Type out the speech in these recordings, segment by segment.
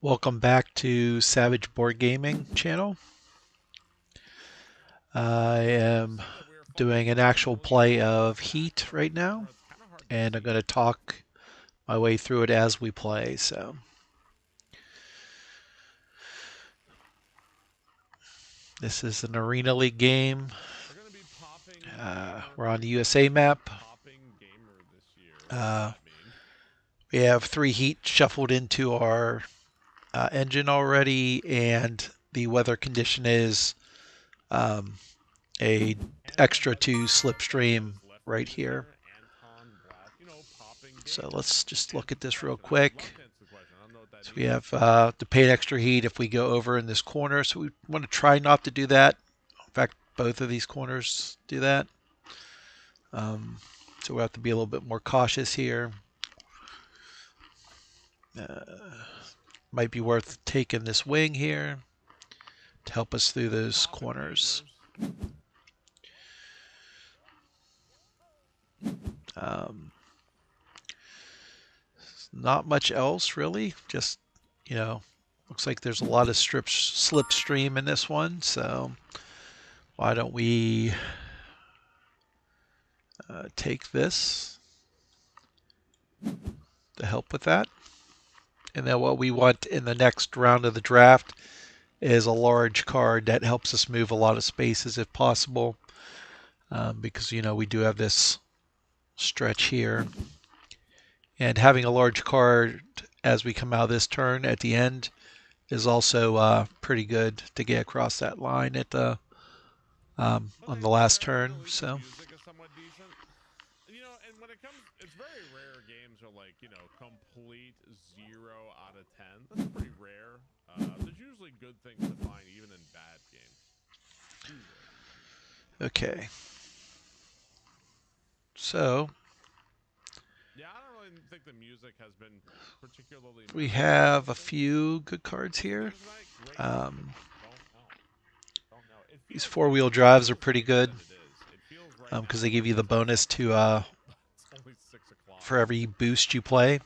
Welcome back to Savage Board Gaming channel. I am doing an actual play of Heat right now, and I'm going to talk my way through it as we play. So this is an Arena League game. We're on the USA map. We have 3 Heat shuffled into our engine already, and the weather condition is a extra 2 slipstream right here. So let's just look at this real quick. So we have to pay an extra heat if we go over in this corner. So we want to try not to do that. In fact, both of these corners do that. So we have to be a little bit more cautious here. Might be worth taking this wing here to help us through those corners. Not much else really, just, looks like there's a lot of slipstream in this one, so why don't we take this to help with that. And then what we want in the next round of the draft is a large card that helps us move a lot of spaces if possible, because we do have this stretch here. And having a large card as we come out of this turn at the end is also pretty good to get across that line at the on the last turn. So. And when it comes, it's very rare games are like, complete 0 out of 10. That's pretty rare. There's usually good things to find even in bad games. Okay. So. Yeah, I don't really think the music has been particularly. We have a few good cards here. These 4-wheel drives are pretty good because they give you the bonus to for every boost you play.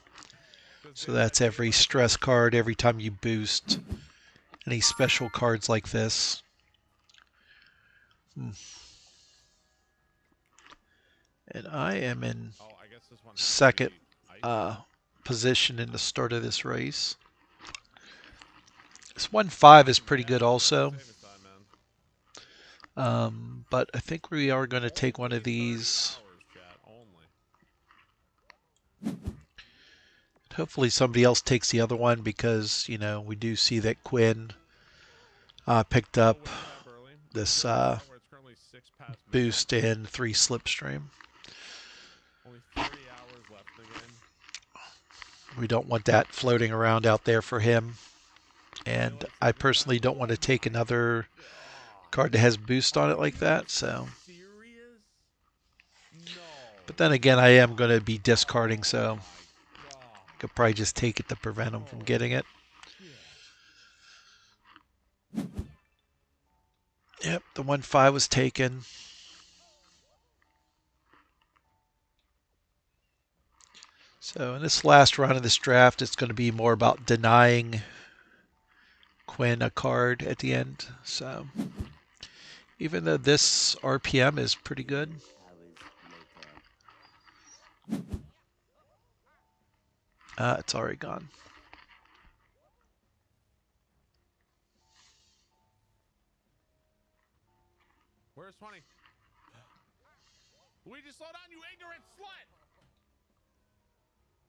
So that's every stress card every time you boost. Any special cards like this. And I am in second position in the start of this race. This 1-5 is pretty good also. But I think we are going to take one of these. Hopefully somebody else takes the other one because, we do see that Quinn picked up this boost and 3 slipstream. We don't want that floating around out there for him. And I personally don't want to take another card that has boost on it like that. So, but then again, I am going to be discarding, so I could probably just take it to prevent him from getting it. Yep, the 1-5 was taken. So in this last round of this draft, it's going to be more about denying Quinn a card at the end. So even though this RPM is pretty good. It's already gone. Where's 20? Luigi, slow down, you ignorant slut!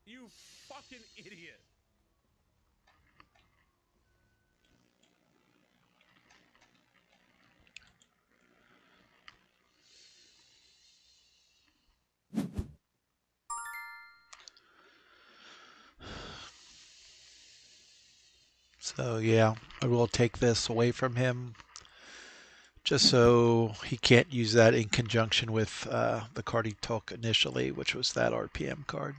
You fucking idiot. So yeah, I will take this away from him just so he can't use that in conjunction with the card he took initially, which was that RPM card.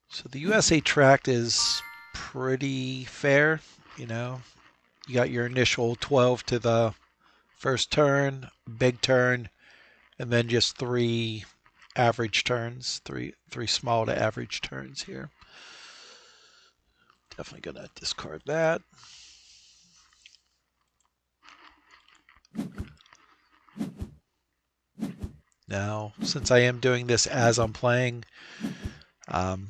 So the USA track is pretty fair, you got your initial 12 to the First turn, big turn, and then just three average turns, three small to average turns here. Definitely gonna discard that. Now, since I am doing this as I'm playing, um,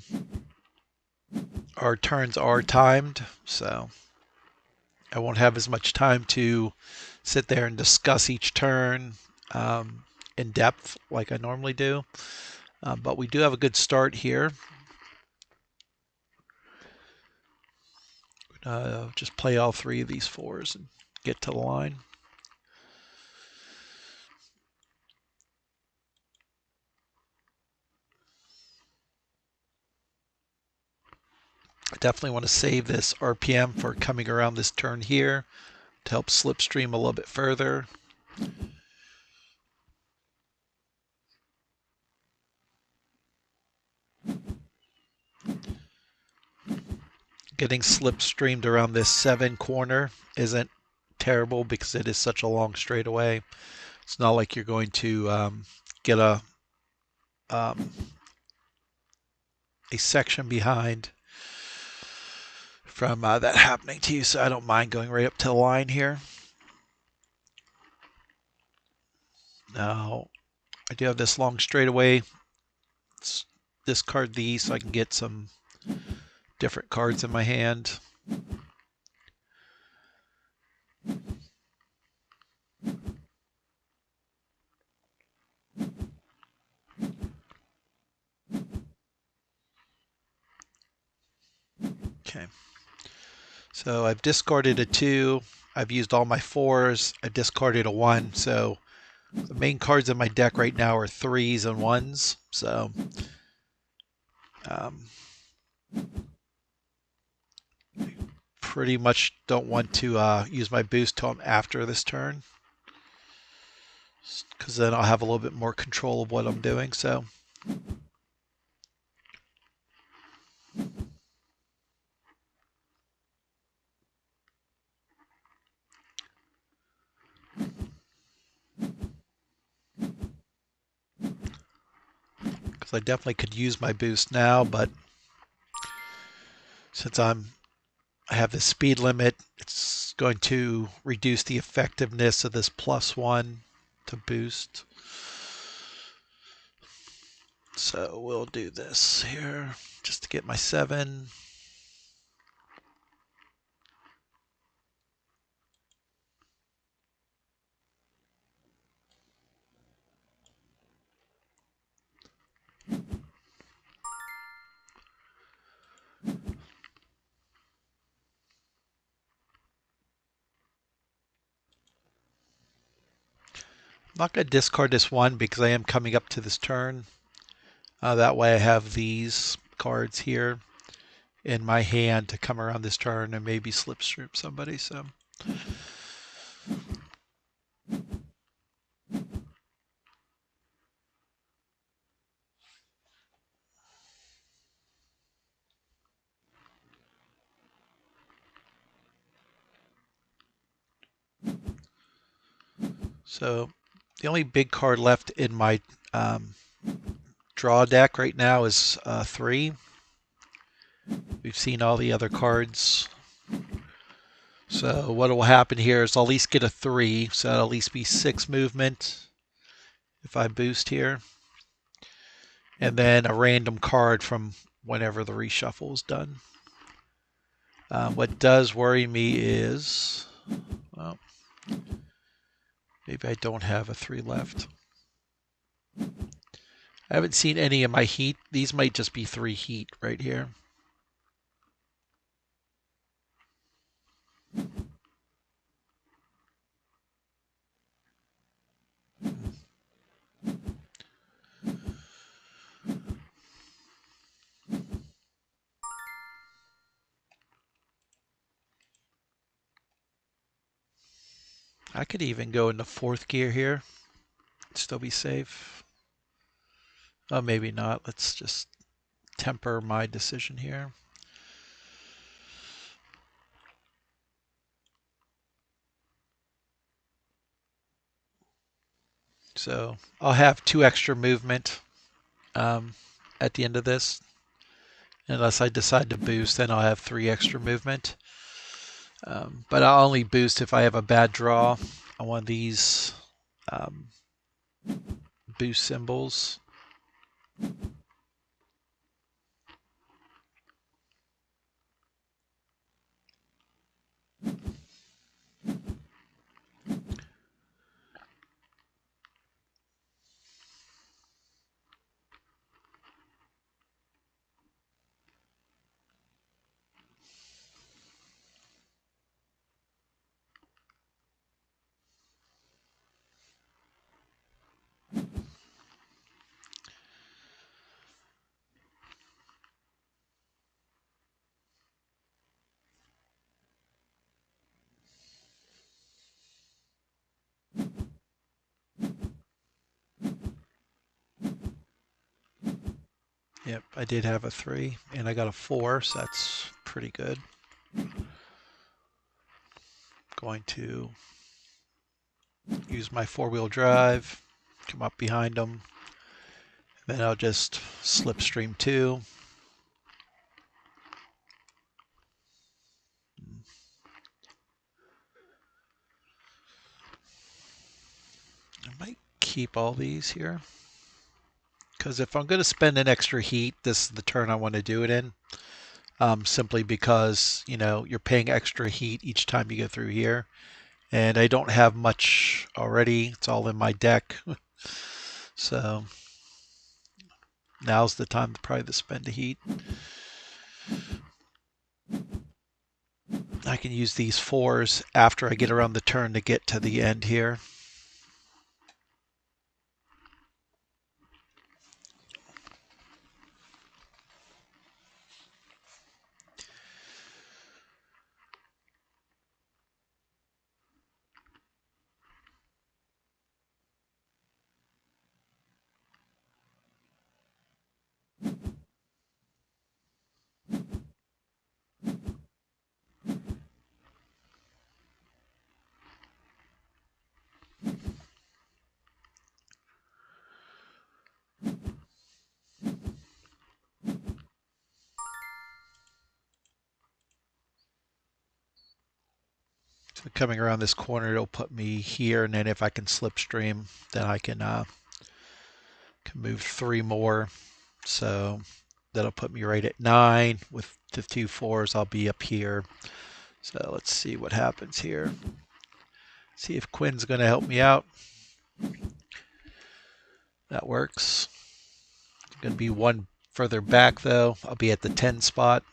our turns are timed, so I won't have as much time to sit there and discuss each turn in depth like I normally do. But we do have a good start here. Just play all three of these fours and get to the line. I definitely want to save this RPM for coming around this turn here to help slipstream a little bit further. Getting slipstreamed around this 7 corner isn't terrible because it is such a long straightaway. It's not like you're going to get um, a section behind from that happening to you, so I don't mind going right up to the line here. Now, I do have this long straightaway. Let's discard these so I can get some different cards in my hand. Okay. So I've discarded a 2. I've used all my 4s. I discarded a 1. So the main cards in my deck right now are 3s and 1s. So um, pretty much don't want to use my boost till I'm after this turn, because then I'll have a little bit more control of what I'm doing. So because I definitely could use my boost now, but since I have the speed limit, it's going to reduce the effectiveness of this +1 to boost. So we'll do this here just to get my 7. I'm not going to discard this 1 because I am coming up to this turn. That way I have these cards here in my hand to come around this turn and maybe slipstream somebody. So the only big card left in my draw deck right now is 3. We've seen all the other cards. So what will happen here is I'll at least get a 3, so that'll at least be 6 movement if I boost here. And then a random card from whenever the reshuffle is done. What does worry me is, well, maybe I don't have a 3 left. I haven't seen any of my heat. These might just be 3 heat right here. I could even go into 4th gear here. Still be safe. Oh, maybe not. Let's just temper my decision here. So I'll have 2 extra movement um, at the end of this. Unless I decide to boost, then I'll have 3 extra movement. But I'll only boost if I have a bad draw on one of these um, boost symbols. Yep, I did have a 3, and I got a 4, so that's pretty good. Going to use my 4-wheel drive, come up behind them, then I'll just slipstream 2. I might keep all these here, because if I'm going to spend an extra heat, this is the turn I want to do it in. Simply because, you're paying extra heat each time you go through here. And I don't have much already. It's all in my deck. So now's the time to probably to spend the heat. I can use these 4s after I get around the turn to get to the end here. So coming around this corner, it'll put me here, and then if I can slipstream, then I can move 3 more. So that'll put me right at 9. With the 2 4s, I'll be up here. So let's see what happens here. See if Quinn's going to help me out. That works. Going to be 1 further back, though. I'll be at the 10 spot.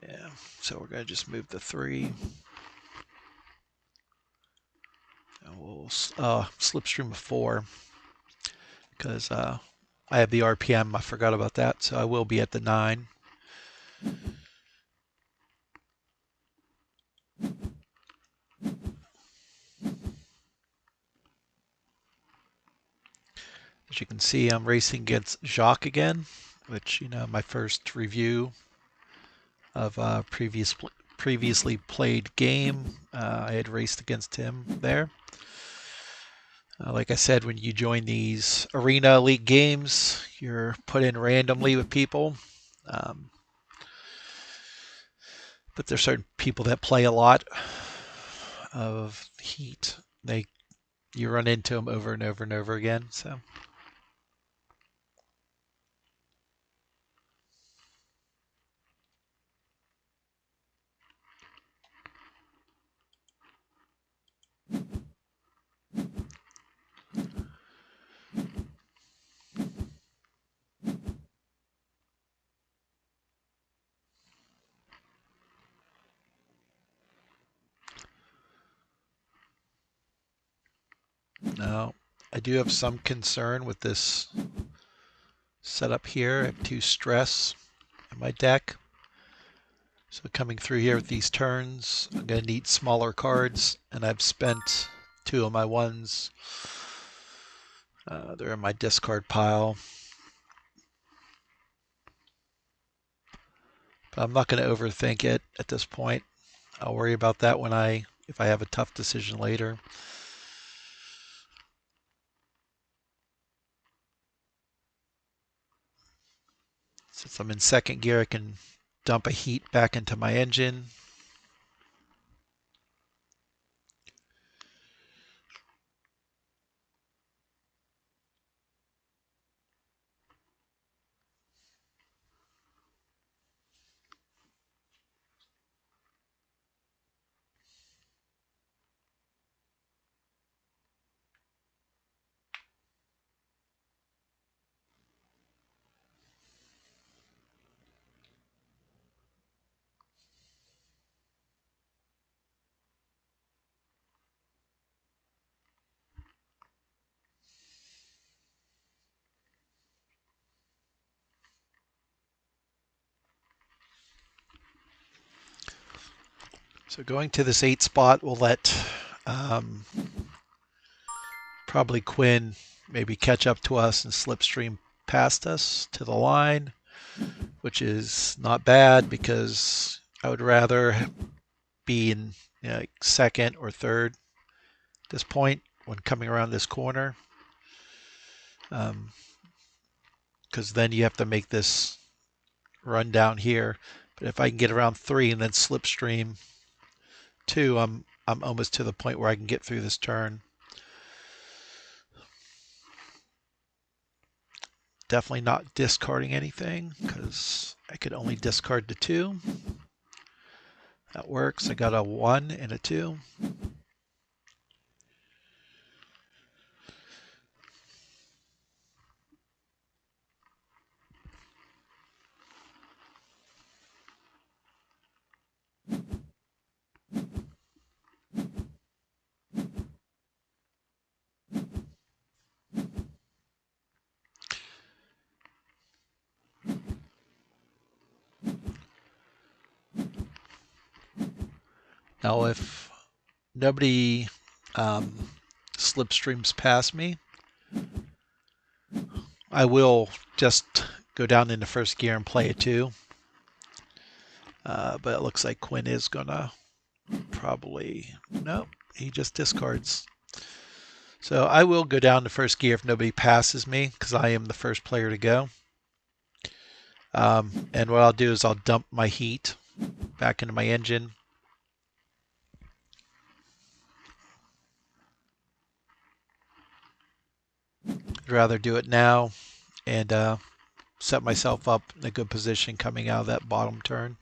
Yeah, so we're going to just move the 3. And we'll slipstream a 4 because I have the RPM. I forgot about that, so I will be at the 9. As you can see, I'm racing against Jacques again, which, my first review of previously played game. I had raced against him there. Like I said, when you join these arena league games, you're put in randomly with people. But there's certain people that play a lot of Heat. You run into them over and over and over again. So now I do have some concern with this setup here. I have 2 stress in my deck. So coming through here with these turns, I'm going to need smaller cards, and I've spent 2 of my ones. They're in my discard pile. But I'm not going to overthink it at this point. I'll worry about that if I have a tough decision later. Since I'm in second gear, I can dump a heat back into my engine. So going to this 8 spot, we'll let um, probably Quinn maybe catch up to us and slipstream past us to the line, which is not bad because I would rather be in second or third at this point when coming around this corner, because then you have to make this run down here. But if I can get around 3 and then slipstream 2, I'm almost to the point where I can get through this turn. Definitely not discarding anything because I could only discard the 2. That works. I got a 1 and a 2. Now, if nobody slipstreams past me, I will just go down into first gear and play it too. But it looks like Quinn is gonna probably, no, he just discards. So I will go down to first gear if nobody passes me because I am the first player to go. And what I'll do is I'll dump my heat back into my engine. I'd rather do it now and set myself up in a good position coming out of that bottom turn.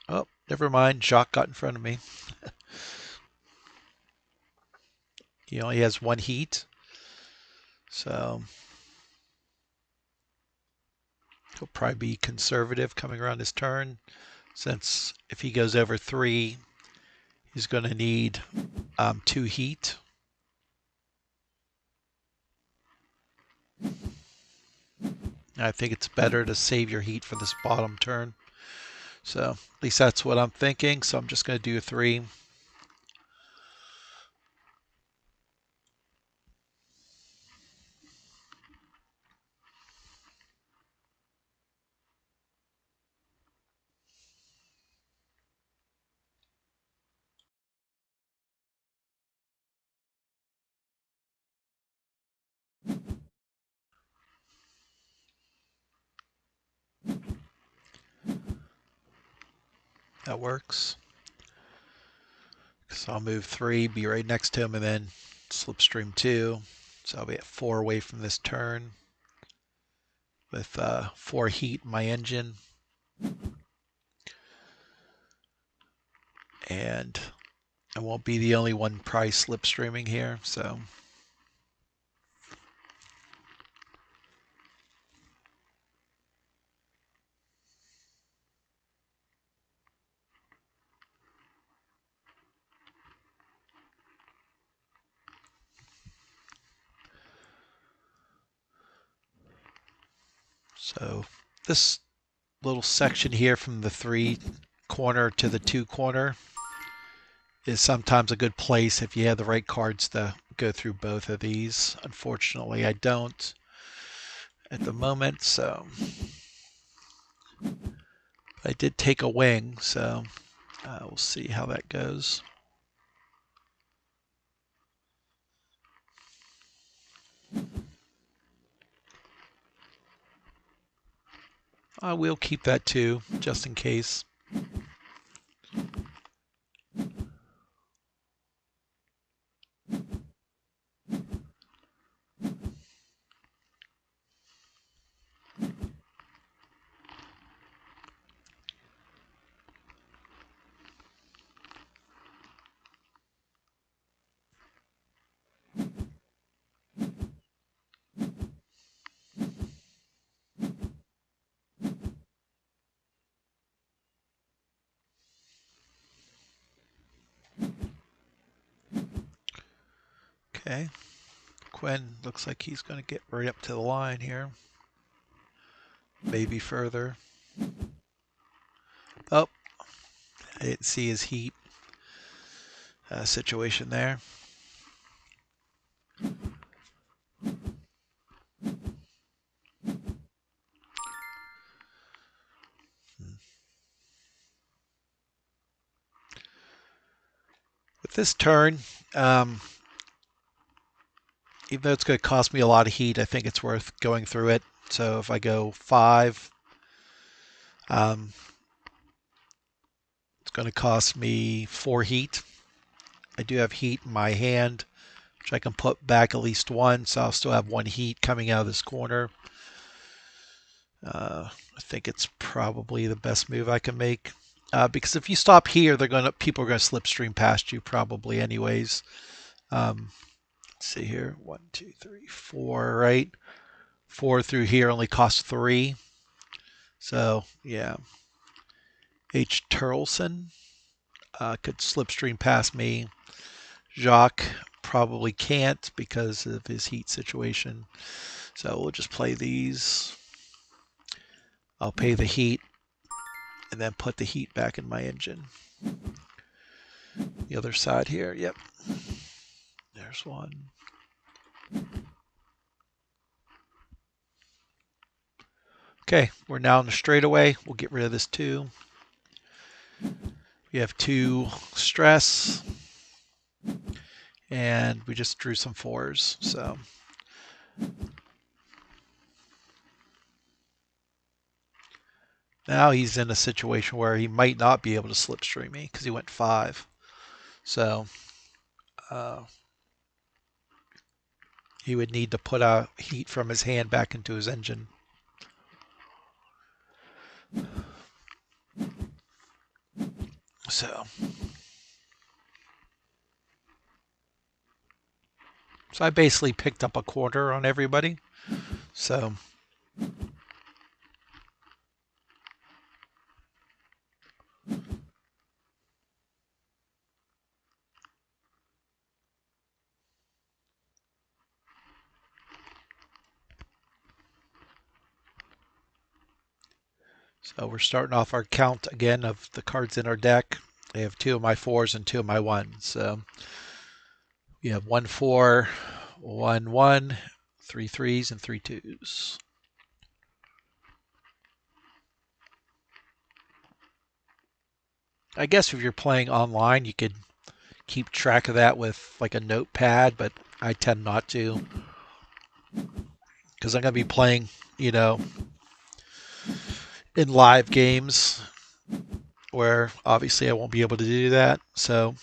Oh, never mind. Jacques got in front of me. He only has 1 heat. So he'll probably be conservative coming around his turn, since if he goes over 3, he's going to need 2 heat. I think it's better to save your heat for this bottom turn. So at least that's what I'm thinking. So I'm just going to do a 3. That works. So I'll move 3, be right next to him, and then slipstream 2. So I'll be at 4 away from this turn with 4 heat in my engine. And I won't be the only one probably slipstreaming here. So this little section here from the 3 corner to the 2 corner is sometimes a good place if you have the right cards to go through both of these. Unfortunately, I don't at the moment, so I did take a wing, so we'll see how that goes. I will keep that too, just in case. Okay. Quinn looks like he's going to get right up to the line here. Maybe further. Oh, I didn't see his heat situation there. With this turn, even though it's going to cost me a lot of heat, I think it's worth going through it. So if I go 5, it's going to cost me 4 heat. I do have heat in my hand, which I can put back at least 1, so I'll still have 1 heat coming out of this corner. I think it's probably the best move I can make. Because if you stop here, people are going to slipstream past you probably anyways. Let's see here. 1, 2, 3, 4, right? 4 through here only costs 3. So, yeah. H. Turleson could slipstream past me. Jacques probably can't because of his heat situation. So we'll just play these. I'll pay the heat and then put the heat back in my engine. The other side here, yep. There's one. Okay, we're now in the straightaway. We'll get rid of this 2. We have 2 stress, and we just drew some 4s. So now he's in a situation where he might not be able to slipstream me because he went 5. So he would need to put out heat from his hand back into his engine. So I basically picked up a quarter on everybody. So we're starting off our count again of the cards in our deck. I have 2 of my 4s and 2 of my 1s. So we have 1 4, 1 1, 3 3s, and 3 2s. I guess if you're playing online, you could keep track of that with like a notepad, but I tend not to because I'm going to be playing, in live games where obviously I won't be able to do that. So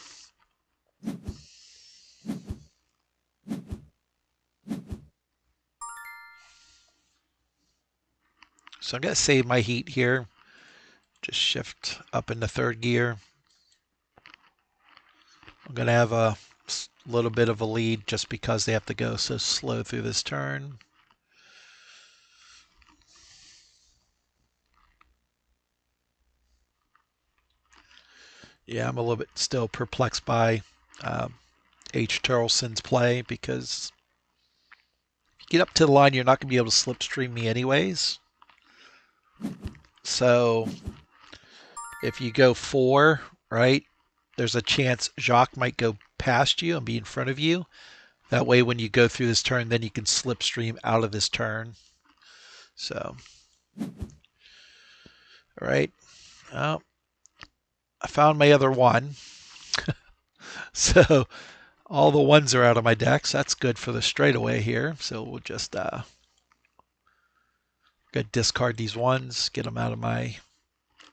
I'm going to save my heat here. Just shift up into 3rd gear. I'm going to have a little bit of a lead just because they have to go so slow through this turn. Yeah, I'm a little bit still perplexed by H. Turleson's play because if you get up to the line, you're not going to be able to slipstream me anyways. So if you go 4, right, there's a chance Jacques might go past you and be in front of you. That way, when you go through this turn, then you can slipstream out of this turn. So, all right. Oh, I found my other 1. So all the 1s are out of my deck. So that's good for the straightaway here. So we'll just Gonna discard these ones, get them out of my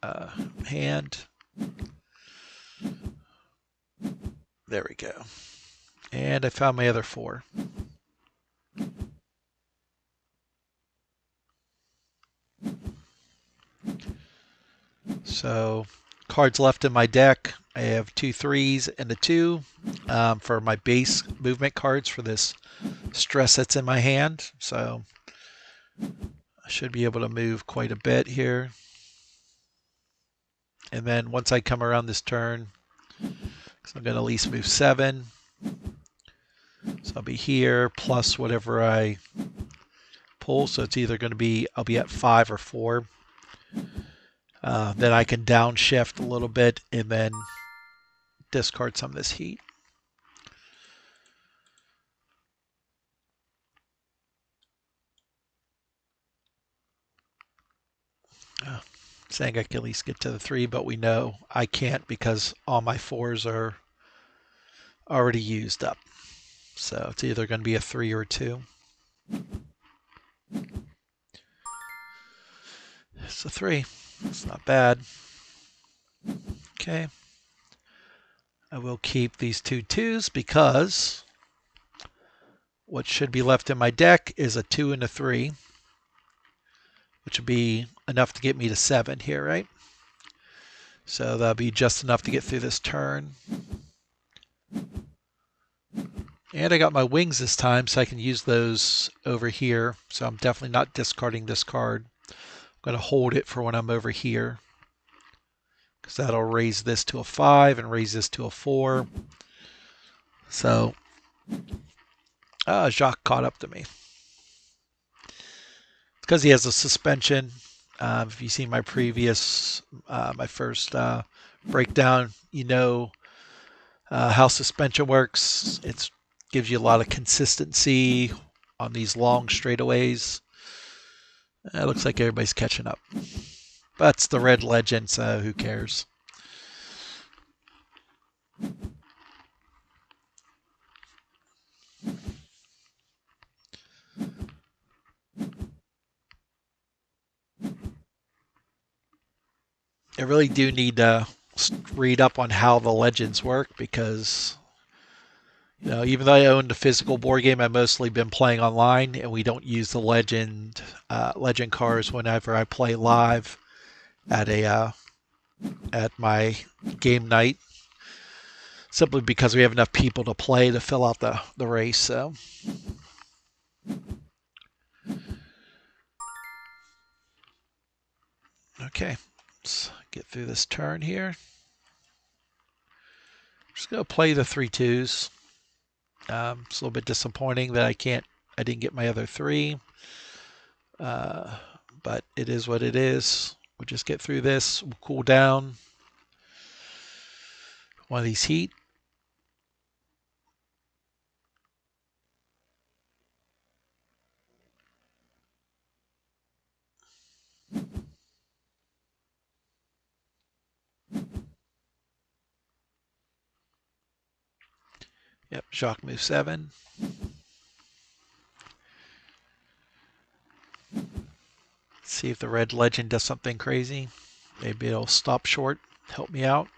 uh, hand. There we go. And I found my other 4. So cards left in my deck. I have 2 3s and a 2 for my base movement cards for this stress that's in my hand. So I should be able to move quite a bit here. And then once I come around this turn, so I'm going to at least move 7. So I'll be here plus whatever I pull. So it's either going to be, I'll be at 5 or 4. Then I can downshift a little bit and then discard some of this heat. Saying I can at least get to the 3, but we know I can't because all my 4s are already used up. So it's either going to be a 3 or a 2. It's a 3. It's not bad. Okay. I will keep these 2 2s because what should be left in my deck is a 2 and a 3, which would be enough to get me to 7 here, right? So that'll be just enough to get through this turn. And I got my wings this time, so I can use those over here. So I'm definitely not discarding this card. I'm going to hold it for when I'm over here, because that'll raise this to a 5 and raise this to a 4. So Jacques caught up to me. It's because he has a suspension. If you see my previous, my first breakdown, you know how suspension works. It gives you a lot of consistency on these long straightaways. It looks like everybody's catching up. But it's the red legend, so who cares? I really do need to read up on how the legends work because, you know, even though I own the physical board game, I've mostly been playing online, and we don't use the legend cards whenever I play live at at my game night, simply because we have enough people to play to fill out the race. So okay, let's get through this turn here. Just gonna play the 3 2s. It's a little bit disappointing that I didn't get my other 3, but it is what it is. We'll just get through this. We'll cool down one of these heat. Yep, Jacques move 7. See if the red legend does something crazy. Maybe it'll stop short, help me out.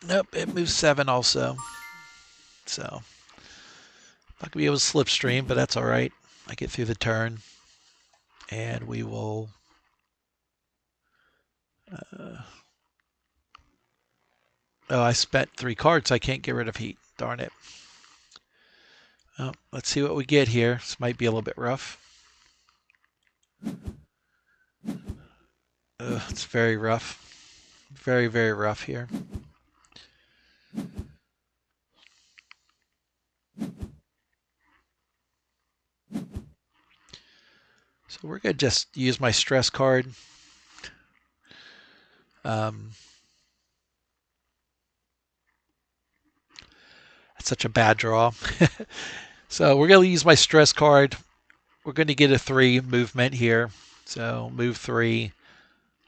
Nope, it moves 7 also. So, not going to be able to slipstream, but that's all right. I get through the turn, and we will... oh, I spent 3 cards. I can't get rid of heat. Darn it. Oh, let's see what we get here. This might be a little bit rough. It's very rough. Very, very rough here. So we're going to just use my stress card. That's such a bad draw. So we're going to use my stress card. We're going to get a 3 movement here. So move 3.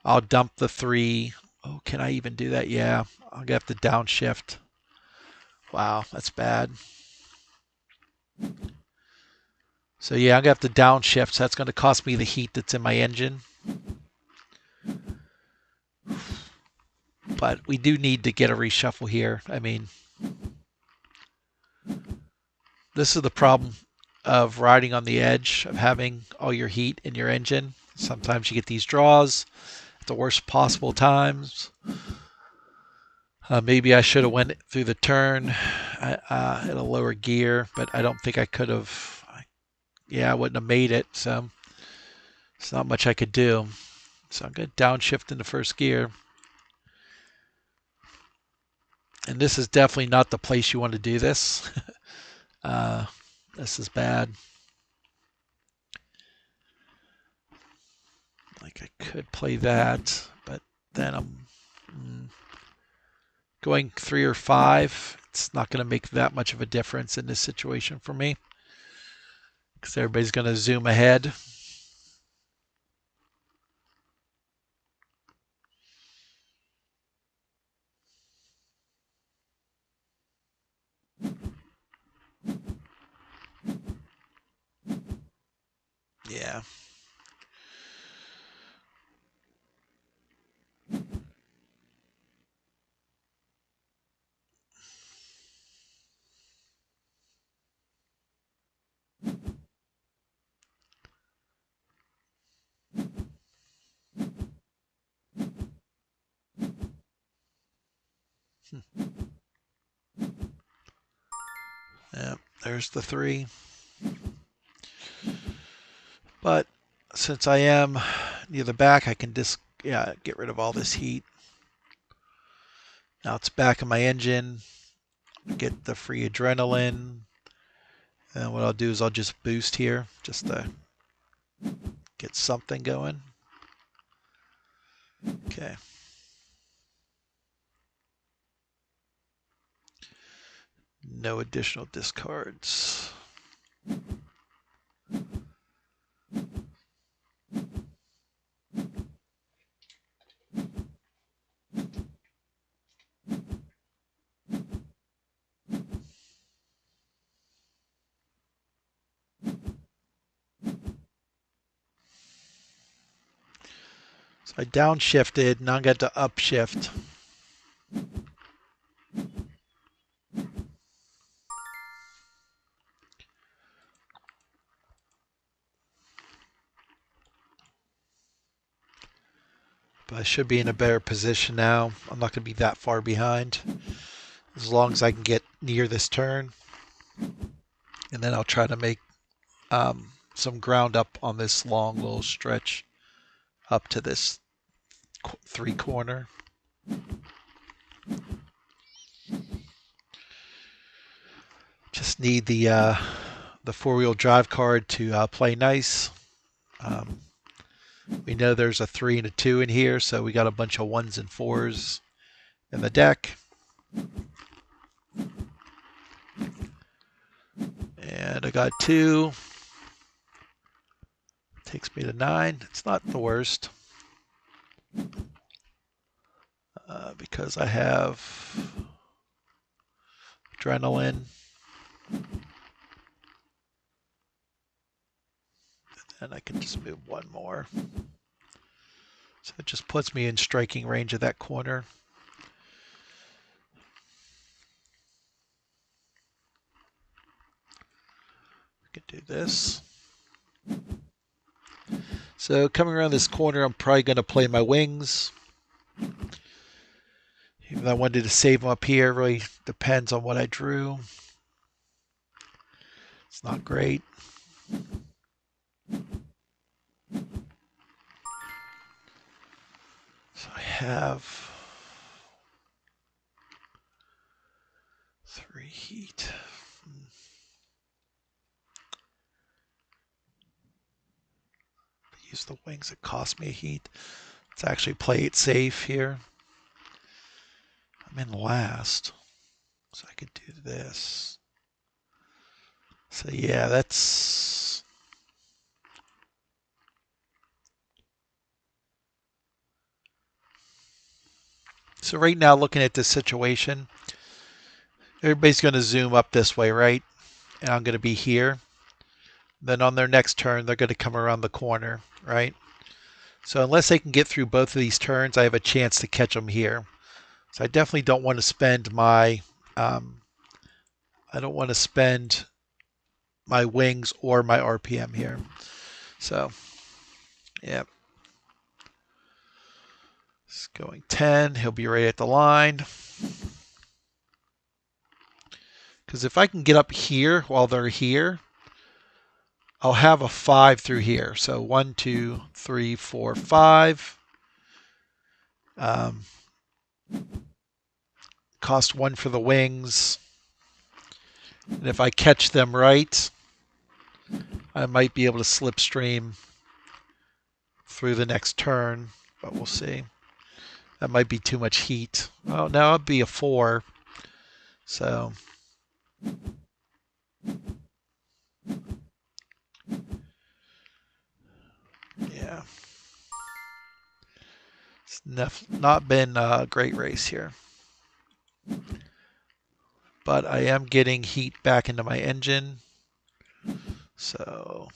I'll dump the 3 Oh, can I even do that? Yeah, I'm gonna have to downshift. Wow, that's bad. So yeah, I'm gonna have to downshift. So that's gonna cost me the heat that's in my engine. But we do need to get a reshuffle here. I mean, this is the problem of riding on the edge of having all your heat in your engine. Sometimes you get these draws at the worst possible times. Maybe I should have went through the turn at a lower gear, but I don't think I could have. Yeah, I wouldn't have made it. So it's not much I could do. So I'm going to downshift into first gear. And this is definitely not the place you want to do this. uh, this is bad. Like I could play that, but then I'm going 3 or 5. It's not going to make that much of a difference in this situation for me because everybody's going to zoom ahead. Yeah. Yeah, there's the 3. But since I am near the back, I can just get rid of all this heat. Now it's back in my engine. Get the free adrenaline. And what I'll do is I'll just boost here just to get something going. Okay. No additional discards. So I downshifted, now I got to upshift. But I should be in a better position now. I'm not going to be that far behind. As long as I can get near this turn. And then I'll try to make some ground up on this long little stretch up to this 3 corner. Just need the 4-wheel drive card to play nice. We know there's a 3 and a 2 in here, so we got a bunch of 1s and 4s in the deck. And I got 2. Takes me to 9. It's not the worst. Because I have adrenaline. And I can just move 1 more. So it just puts me in striking range of that corner. I can do this. So coming around this corner, I'm probably going to play my wings. Even though I wanted to save them up here, really depends on what I drew. It's not great. So I have 3 heat. Use the wings that cost me a heat. Let's actually play it safe here. I'm in last, so I could do this. So yeah, that's... So right now, looking at this situation, everybody's going to zoom up this way, right? And I'm going to be here. Then on their next turn, they're going to come around the corner, right? So unless they can get through both of these turns, I have a chance to catch them here. So I definitely don't want to spend um, I don't want to spend my wings or my RPM here. So yeah, it's going 10. He'll be right at the line. Because if I can get up here while they're here, I'll have a 5 through here. So 1, 2, 3, 4, 5. Um, cost 1 for the wings. And if I catch them right, I might be able to slipstream through the next turn, but we'll see. That might be too much heat. Oh, now it'd be a 4. So yeah, it's not been a great race here. But I am getting heat back into my engine. So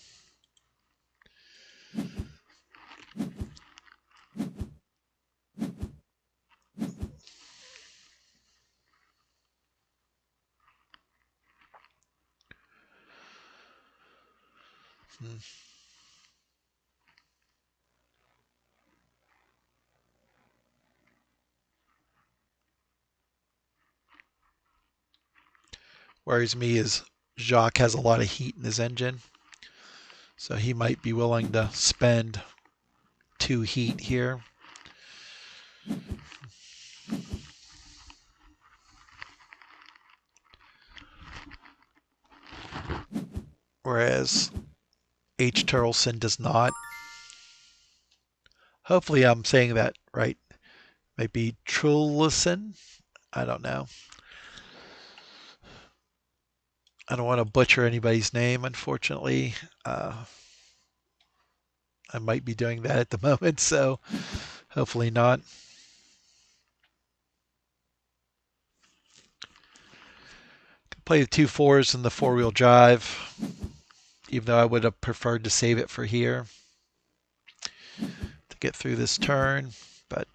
worries me is Jacques has a lot of heat in his engine. So he might be willing to spend 2 heat here. Whereas H. Turleson does not. Hopefully I'm saying that right. Maybe Trulison. I don't know. I don't want to butcher anybody's name, unfortunately. I might be doing that at the moment, so hopefully not. Play the 2 4s in the 4-wheel drive, even though I would have preferred to save it for here to get through this turn. But,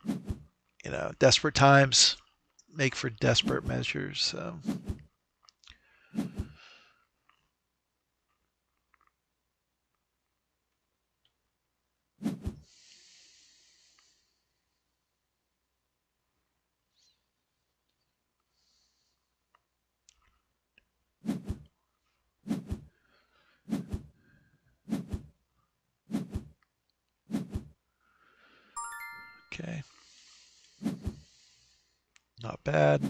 desperate times make for desperate measures. So. Okay. Not bad.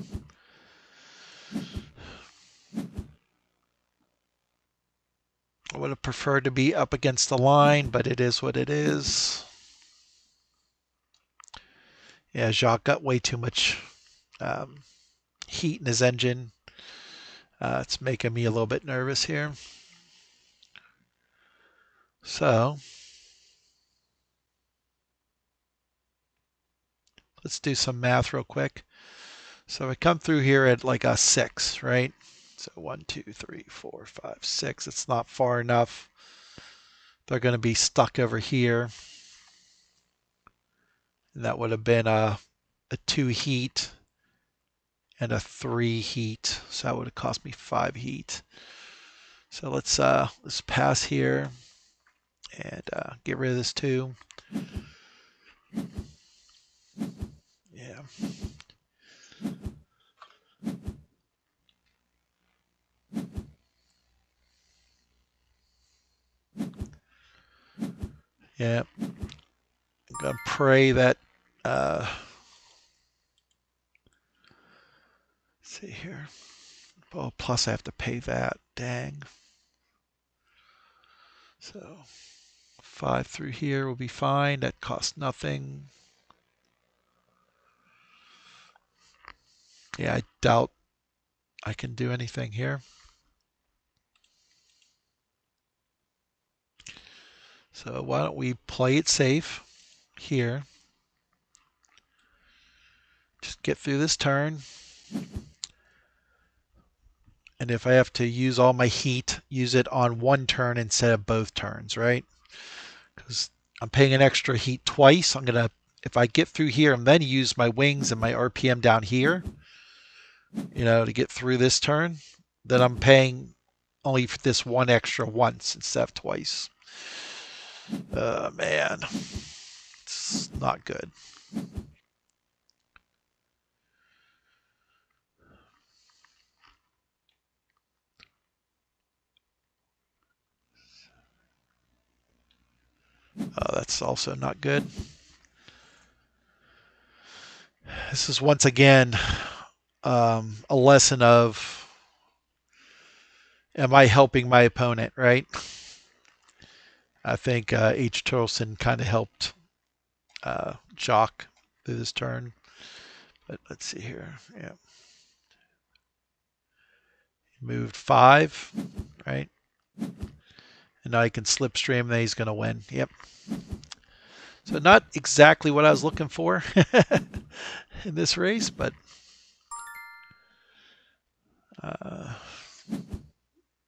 I would have preferred to be up against the line, but it is what it is. Yeah, Jacques got way too much heat in his engine. It's making me a little bit nervous here. So let's do some math real quick. So I come through here at like a 6, right? So 1, 2, 3, 4, 5, 6. It's not far enough. They're going to be stuck over here. And that would have been a 2 heat and a 3 heat. So that would have cost me 5 heat. So let's pass here and get rid of this 2. Yeah. Yeah. I'm going to pray that let's see here. Oh, plus I have to pay that. Dang. So 5 through here will be fine. That costs nothing. Yeah, I doubt I can do anything here. So why don't we play it safe here. Just get through this turn. And if I have to use all my heat, use it on one turn instead of both turns, right? Because I'm paying an extra heat twice. If I get through here and then use my wings and my RPM down here, to get through this turn, then I'm paying only for this one extra once instead of twice. Man, it's not good. That's also not good. This is once again a lesson of, am I helping my opponent, right? I think H. Turleson kind of helped Jock through this turn. But let's see here. Yeah. Moved 5, right? And now I can slipstream, then he's going to win. Yep. So not exactly what I was looking for in this race, but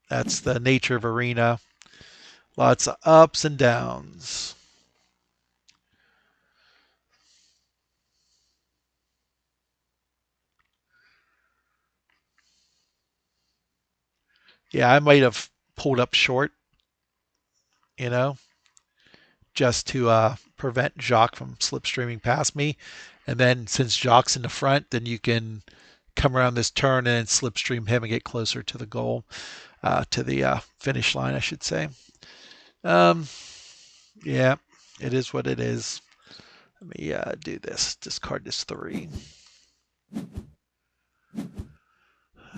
that's the nature of arena. Lots of ups and downs. Yeah, I might have pulled up short, you know, just to prevent Jacques from slipstreaming past me. And then since Jacques in the front, then you can come around this turn and slipstream him and get closer to the goal, to the finish line, I should say. Yeah, it is what it is. Let me do this. Discard this 3.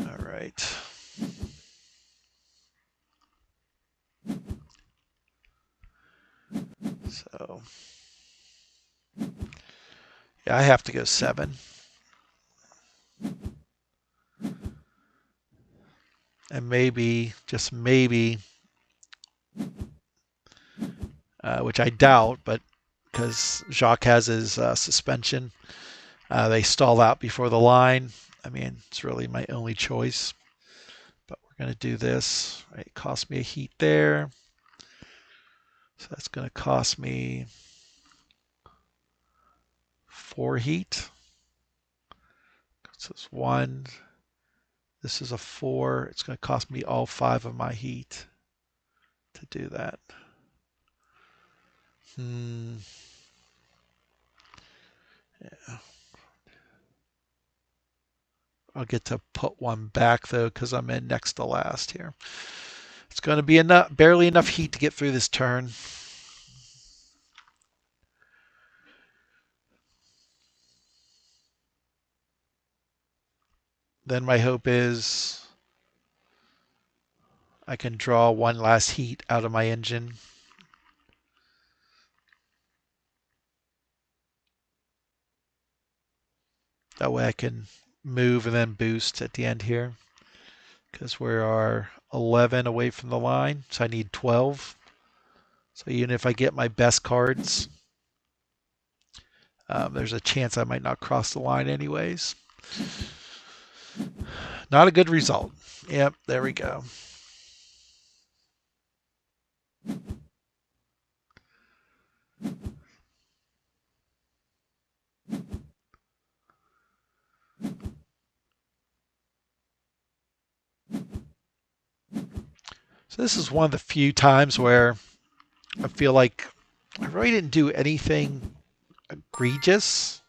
All right. So, yeah, I have to go 7. And maybe, just maybe, which I doubt, but because Jacques has his suspension, they stall out before the line. I mean, it's really my only choice. But we're going to do this. Right, it cost me a heat there. So that's going to cost me 4 heat. This is 1. This is a 4. It's going to cost me all 5 of my heat to do that. Yeah. I'll get to put 1 back though because I'm in next to last here. It's going to be barely enough heat to get through this turn. Then my hope is I can draw 1 last heat out of my engine. That way I can move and then boost at the end here because we are 11 away from the line, so I need 12. So even if I get my best cards, there's a chance I might not cross the line anyways. Not a good result. Yep, there we go. So this is one of the few times where I feel like I really didn't do anything egregious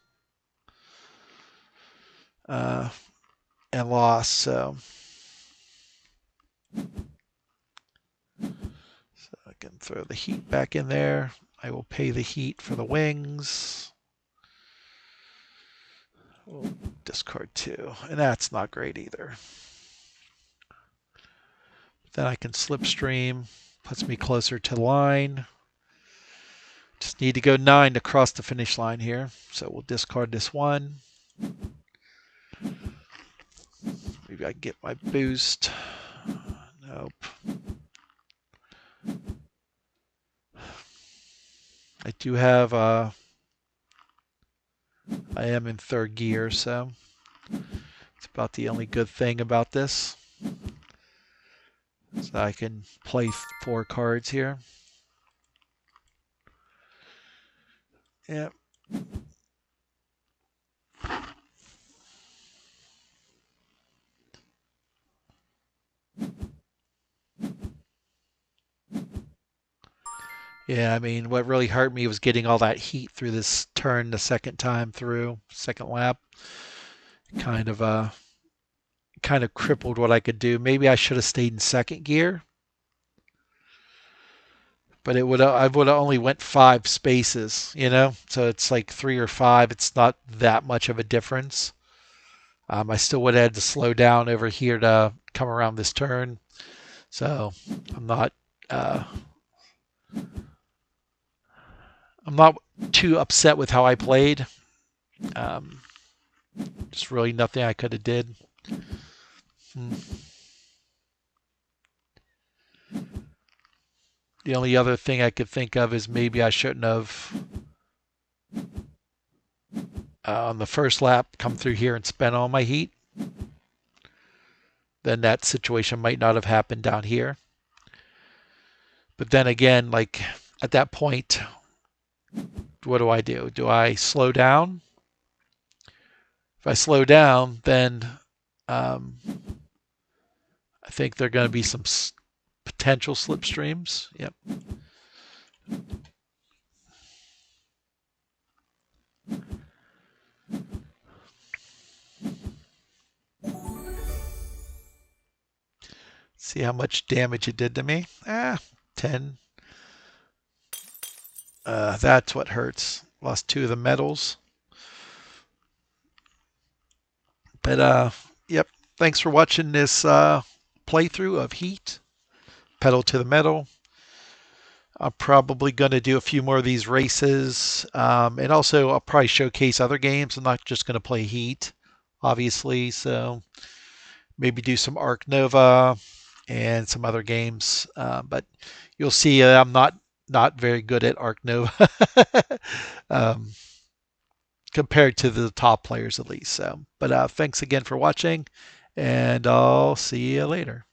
and lost. So I can throw the heat back in there. I will pay the heat for the wings. We'll discard 2, and that's not great either. Then I can slipstream, puts me closer to the line. Just need to go 9 to cross the finish line here. So we'll discard this 1. Maybe I can get my boost. Nope. I do have I am in third gear, so it's about the only good thing about this. So I can play 4 cards here. Yeah. Yeah, I mean, what really hurt me was getting all that heat through this turn the second time through, second lap. Kind of kind of crippled what I could do. Maybe I should have stayed in second gear, but it would I would have only went 5 spaces, you know? So it's like 3 or 5. It's not that much of a difference. I still would have had to slow down over here to come around this turn. So I'm not uh, I'm not too upset with how I played. Um, just really nothing I could have did. Hmm. The only other thing I could think of is maybe I shouldn't have on the first lap come through here and spent all my heat. Then that situation might not have happened down here. But then again, like at that point, what do I do? Do I slow down? If I slow down, then um, I think there are going to be some potential slipstreams. Yep. See how much damage it did to me? 10. That's what hurts. Lost 2 of the metals. But yep. Thanks for watching this playthrough of Heat, Pedal to the Metal. I'm probably going to do a few more of these races. And also, I'll probably showcase other games. I'm not just going to play Heat, obviously. So maybe do some Arc Nova and some other games. But you'll see I'm not very good at Arc Nova um, compared to the top players, at least. So, but thanks again for watching, and I'll see you later.